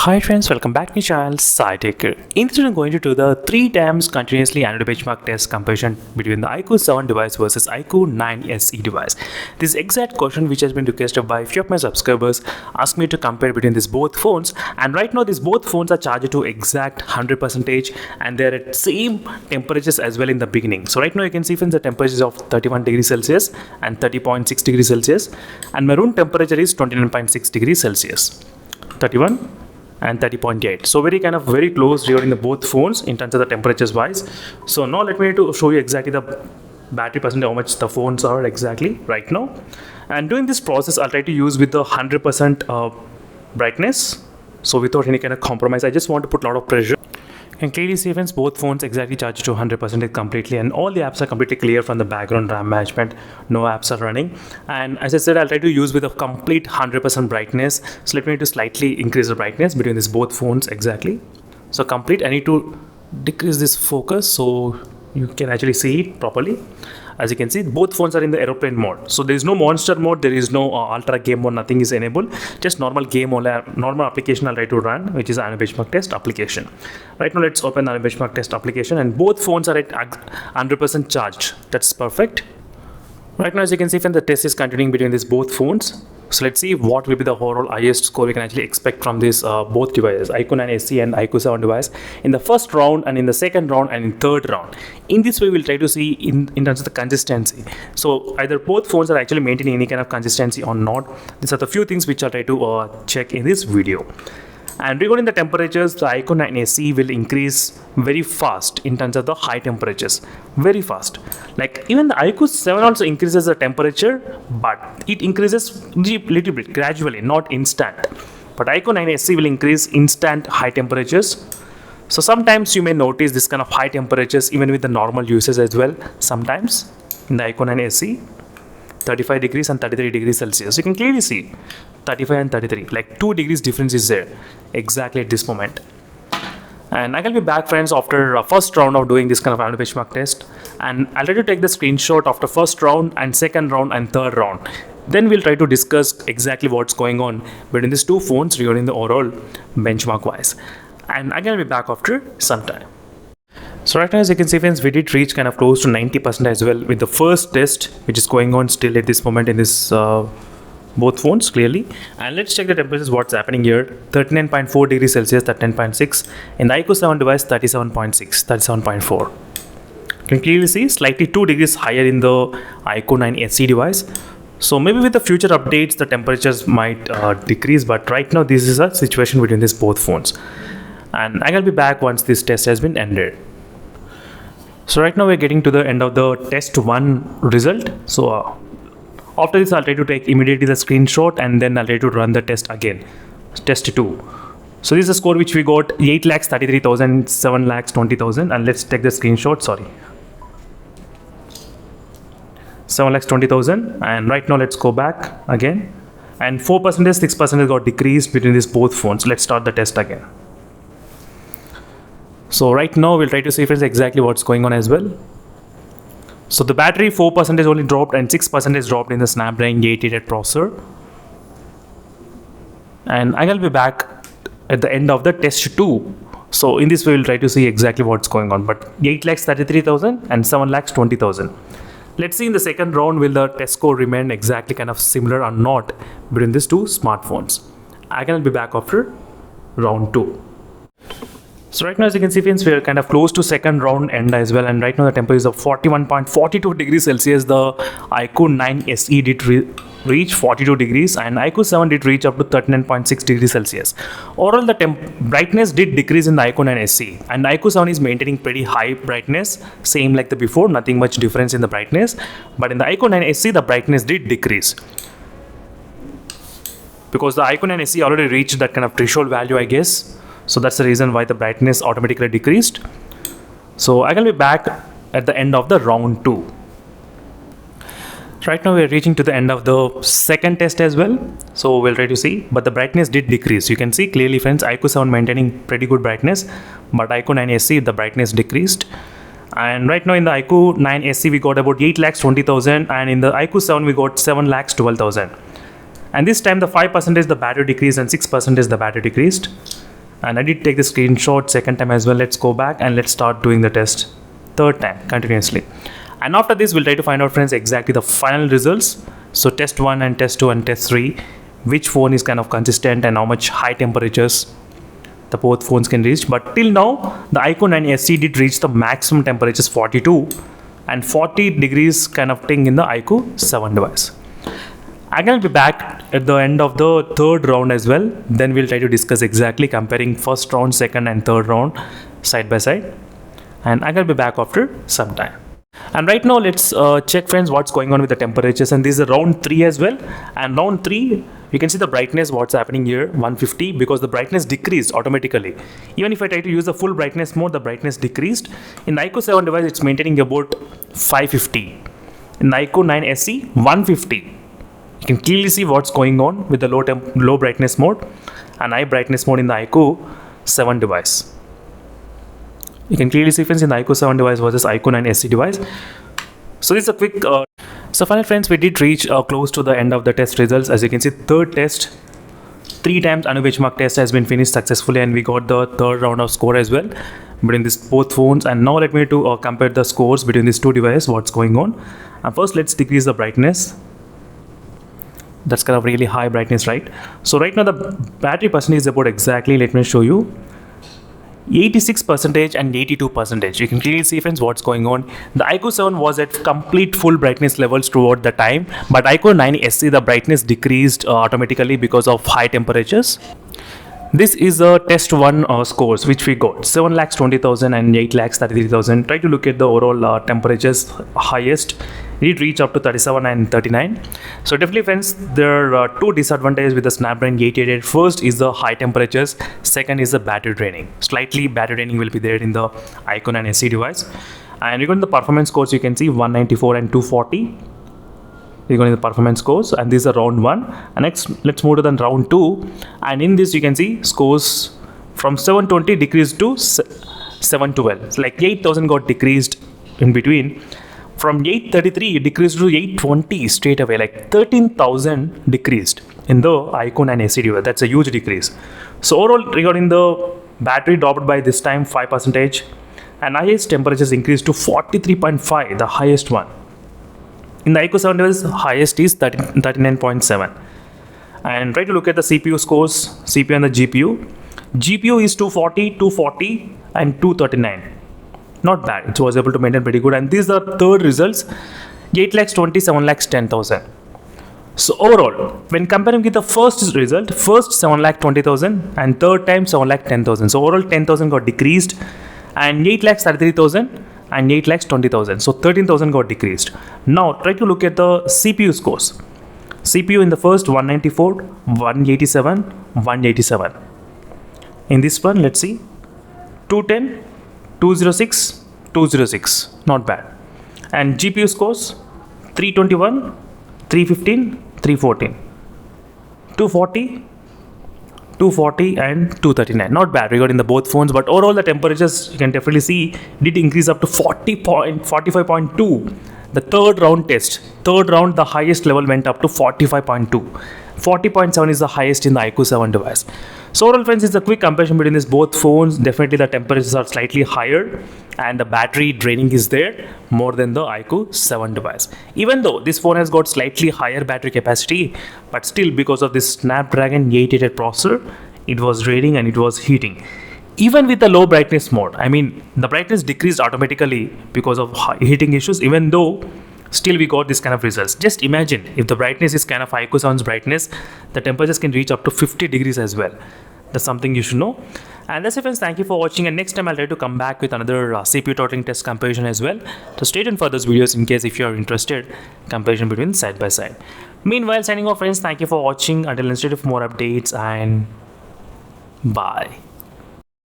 Hi friends, welcome back to my channel SciTech. In this video, I'm going to do the 3 times continuously annual benchmark test comparison between the iQOO 7 device versus iQOO 9 SE device. This exact question which has been requested by a few of my subscribers asked me to compare between these both phones, and right now these both phones are charged to exact 100% and they're at same temperatures as well in the beginning. So right now you can see friends the temperatures of 31 degrees Celsius and 30.6 degrees Celsius, and my room temperature is 29.6 degrees Celsius. 31 and 30.8, so very close during the both phones in terms of the temperatures wise. So now let me to show you exactly the battery percentage, how much the phones are exactly right now. And doing this process I'll try to use with the 100% brightness, so without any kind of compromise. I just want to put a lot of pressure. You can clearly see friends, both phones exactly charged to 100% completely, and all the apps are completely clear from the background RAM management. No apps are running, and as I said, I'll try to use with a complete 100% brightness. So let me to slightly increase the brightness between these both phones exactly. So complete, I need to decrease this focus so you can actually see it properly. As you can see, both phones are in the aeroplane mode. So there is no monster mode, there is no ultra game mode, nothing is enabled. Just normal game mode, normal application I'll try to run, which is an benchmark test application. Right now, let's open the benchmark test application, and both phones are at 100% charged. That's perfect. Right now, as you can see, the test is continuing between these both phones. So let's see what will be the overall highest score we can actually expect from this both devices, iQOO 9 SE and iQOO 7 device, in the first round and in the second round and in third round. In this way, we'll try to see in terms of the consistency. So either both phones are actually maintaining any kind of consistency or not. These are the few things which I'll try to check in this video. And regarding the temperatures, the iQOO 9 SE will increase very fast in terms of the high temperatures, very fast. Like even the iQOO 7 also increases the temperature, but it increases little bit gradually, not instant. But iQOO 9 SE will increase instant high temperatures. So sometimes you may notice this kind of high temperatures even with the normal users as well. Sometimes in the iQOO 9 SE, 35 degrees and 33 degrees Celsius. You can clearly see 35 and 33, like 2 degrees difference is there exactly at this moment. And I will be back friends after a first round of doing this kind of annual benchmark test, and I'll try to take the screenshot after first round and second round and third round. Then we'll try to discuss exactly what's going on between these two phones regarding the overall benchmark wise. And I'm going to be back after some time. So right now, as you can see friends, we did reach kind of close to 90% as well with the first test, which is going on still at this moment in this both phones clearly. And let's check the temperatures, what's happening here. 39.4 degrees Celsius, 10.6. In the iQOO 7 device, 37.6, 37.4. You can clearly see slightly 2 degrees higher in the iQOO 9 SE device. So maybe with the future updates, the temperatures might decrease, but right now this is a situation between these both phones. And I'm going to be back once this test has been ended. So right now we're getting to the end of the test 1 result. So after this, I'll try to take immediately the screenshot, and then I'll try to run the test again, test 2. So this is the score which we got, 8,33,000, 7,20,000, and let's take the screenshot, 7,20,000, and right now let's go back again, and 4%, 6% got decreased between these both phones. Let's start the test again. So right now we'll try to see friends exactly what's going on as well. So the battery 4% only dropped and 6% is dropped in the Snapdragon 888 processor. And I will be back at the end of the test 2. So in this way we'll try to see exactly what's going on. But 8,33,000 and 7,20,000. Let's see in the second round, will the test score remain exactly kind of similar or not between these two smartphones. I will be back after round 2. So right now, as you can see friends, we are kind of close to second round end as well, and right now the temperature is of 41.42 degrees Celsius. The iQOO 9 SE did reach 42 degrees, and iQOO 7 did reach up to 39.6 degrees Celsius. Overall, the brightness did decrease in the iQOO 9 SE, and iQOO 7 is maintaining pretty high brightness, same like the before, nothing much difference in the brightness. But in the iQOO 9 SE, the brightness did decrease, because the iQOO 9 SE already reached that kind of threshold value, I guess. So that's the reason why the brightness automatically decreased. So I will be back at the end of the round 2. Right now we're reaching to the end of the second test as well. So we'll try to see, but the brightness did decrease. You can see clearly friends, iQOO 7 maintaining pretty good brightness, but iQOO 9 SE, the brightness decreased. And right now in the iQOO 9 SE, we got about 8,20,000, and in the iQOO 7, we got 7,12,000. And this time the 5% is the battery decrease and 6% is the battery decreased. And I did take the screenshot second time as well. Let's go back and let's start doing the test third time continuously. And after this, we'll try to find out, friends, exactly the final results. So test 1 and test 2 and test 3, which phone is kind of consistent and how much high temperatures the both phones can reach. But till now, the iQOO 9 SE did reach the maximum temperatures 42 and 40 degrees kind of thing in the iQOO 7 device. I'm going to be back at the end of the third round as well. Then we'll try to discuss exactly comparing first round, second and third round side by side. And I'm going to be back after some time. And right now, let's check, friends, what's going on with the temperatures. And this is round 3 as well. And round 3, you can see the brightness, what's happening here, 150, because the brightness decreased automatically. Even if I try to use the full brightness mode, the brightness decreased. In the iQOO 7 device, it's maintaining about 550. In the iQOO 9 SE, 150. You can clearly see what's going on with the low brightness mode and high brightness mode in the iQOO 7 device. You can clearly see, friends, in the iQOO 7 device versus iQOO 9 SE device. So this is a quick. So finally, friends, we did reach close to the end of the test results. As you can see, third test, 3 times ANU benchmark test has been finished successfully, and we got the third round of score as well between these both phones. And now let me to compare the scores between these two devices. What's going on? And first, let's decrease the brightness. That's kind of really high brightness, right? So right now the battery percentage is about exactly, let me show you, 86% and 82%. You can clearly see, friends, what's going on. The iQOO 7 was at complete full brightness levels throughout the time, but iQOO 9 SE, the brightness decreased automatically because of high temperatures. This is a test 1 scores which we got 7,20,000 and 8,33,000. Try to look at the overall temperatures. Highest it reached up to 37 and 39. So definitely, friends, there are 2 disadvantages with the Snapdragon 888. First is the high temperatures. Second is the battery draining. Slightly battery draining will be there in the iQOO 9 SE device. And regarding the performance scores, you can see 194 and 240. Regarding the performance scores, and this is a round 1. And next, let's move to the round 2. And in this, you can see scores from 720 decreased to 712. It's like 8,000 got decreased in between. From 833, it decreased to 820 straight away, like 13,000 decreased in the iQOO 9 SE device. That's a huge decrease. So overall, regarding the battery dropped by this time 5%, and highest temperatures increased to 43.5, the highest one. In the iQOO 7 device, highest is 39.7. And try to look at the CPU scores, CPU and the GPU. GPU is 240, 240 and 239. Not bad. It was able to maintain pretty good. And these are third results, 8,20,000, 7,10,000. So overall, when comparing with the first result, first 7,20,000 and third time 7,10,000. So overall 10,000 got decreased and 8,33,000 and 8,20,000. So 13,000 got decreased. Now try to look at the CPU scores. CPU in the first 194, 187, 187. In this one, let's see, 210, 206, 206. Not bad. And GPU scores 321, 315, 314, 240, 240 and 239. Not bad regarding the both phones, but overall the temperatures, you can definitely see, did increase up to 45.2. The third round test, third round, the highest level went up to 45.2. 40.7 is the highest in the iQOO 7 device. So overall, friends, it's a quick comparison between these both phones. Definitely the temperatures are slightly higher and the battery draining is there more than the iQOO 7 device. Even though this phone has got slightly higher battery capacity, but still because of this Snapdragon 888 processor, it was draining and it was heating. Even with the low brightness mode, I mean, the brightness decreased automatically because of heating issues, even though still we got this kind of results. Just imagine if the brightness is kind of iQOO 7's brightness, the temperatures can reach up to 50 degrees as well. That's something you should know. And that's it, friends. Thank you for watching. And next time I'll try to come back with another CPU throttling test comparison as well. So stay tuned for those videos in case if you are interested, comparison between side by side. Meanwhile, signing off, friends. Thank you for watching. Until next time, for more updates, and bye.